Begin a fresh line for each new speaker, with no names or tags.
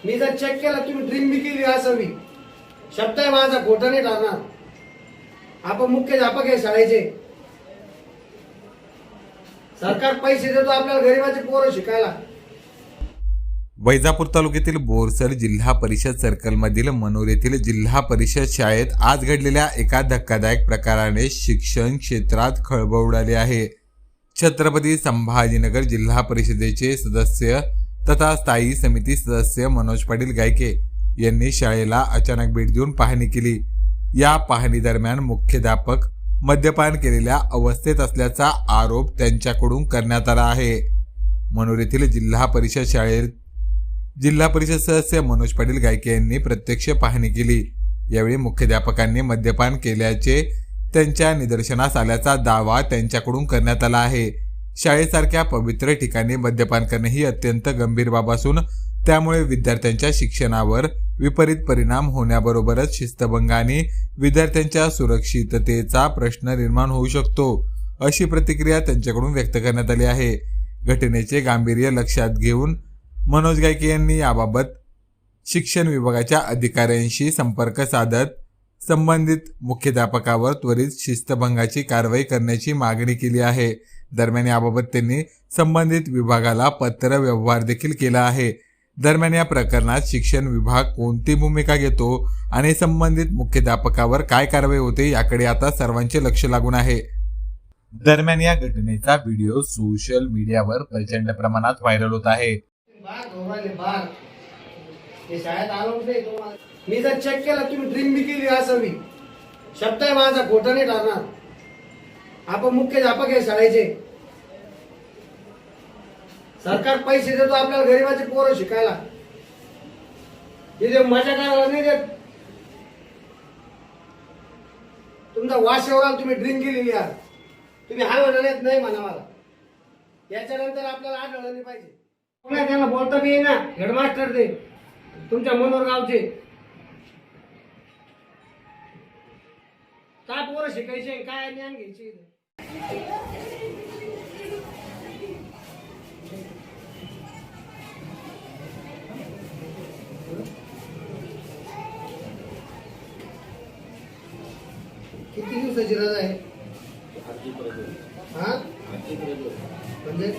मी जर चेक केला तुम्ही ड्रिंक बी केली असावी, शब्द आहे माझा, खोटा नाही ठरणार. आपण मुख्याध्यापक आहे शाळेचे. सरकार पैसे देतो आपल्याला गरीबाचे पोरं शिकायला.
वैजापूर तालुक्यातील बोरसर जिल्हा परिषद सर्कलमधील मनोर येथील जिल्हा परिषद शाळेत आज घडलेल्या एका धक्कादायक प्रकाराने शिक्षण क्षेत्रात खळबळ उडाली आहे. छत्रपती संभाजीनगर जिल्हा परिषदेचे सदस्य तथा स्थायी समिती सदस्य मनोज पाटील गायके यांनी शाळेला अचानक भेट देऊन पाहणी केली. या पाहणी दरम्यान मुख्याध्यापक मद्यपान केलेल्या अवस्थेत असल्याचा आरोप त्यांच्याकडून करण्यात आला आहे. मनोर येथील जिल्हा परिषद शाळेत जिल्हा परिषद सदस्य मनोज पाटील गायके यांनी प्रत्यक्ष पाहणी केली. यावेळी मुख्याध्यापकांनी मद्यपान केल्याचे त्यांच्या निदर्शनास आल्याचा दावा त्यांच्याकडून करण्यात आला आहे. शाळेसारख्या पवित्र ठिकाणी मद्यपान करणे ही अत्यंत गंभीर बाब असून त्यामुळे विद्यार्थ्यांच्या शिक्षणावर विपरीत परिणाम होण्याबरोबरच शिस्तभंग आणि विद्यार्थ्यांच्या सुरक्षिततेचा प्रश्न निर्माण होऊ शकतो, अशी प्रतिक्रिया त्यांच्याकडून व्यक्त करण्यात आली आहे. घटनेचे गांभीर्य लक्षात घेऊन मनोज गायके यांनी याबाबत शिक्षण विभागाच्या अधिकाऱ्यांशी संपर्क साधत संबंधित मुख्याध्यापकावर त्वरित शिस्तभंगाची कारवाई करण्याची मागणी केली आहे. दरम्यान याबाबत त्यांनी संबंधित विभागाला पत्र व्यवहार देखील केला आहे. दरम्यान या प्रकरणात शिक्षण विभाग कोणती भूमिका घेतो आणि संबंधित मुख्याध्यापकावर काय कारवाई होते याकडे आता सर्वांचे लक्ष लागून आहे. दरम्यान या घटनेचा व्हिडिओ सोशल मीडियावर प्रचंड प्रमाणात व्हायरल होत आहे.
शाळेत आलो नाही तुम्हाला. मी जर चेक केला तुम्ही ड्रिंक बी केली असावी, शब्द आहे माझा, खोटा नाही ठरणार. आपण मुख्याध्यापक आहे शाळेचे. सरकार पैसे देतो आपल्याला गरीबाचे पोरं शिकायला. इथे मजा करायला नाही देत. तुमचा वास एवढा तुम्ही ड्रिंक केलेली आहात. तुम्ही हा म्हणत नाही म्हणा मला. याच्यानंतर आपल्याला आढळलं नाही पाहिजे. त्यांना बोलता बी ना हेडमास्टर ते तुमच्या मनोर गावचे. काय पोरं शिकायचे, काय ज्ञान घ्यायचे. किती दिवसाची रजा आहे? हा म्हणजे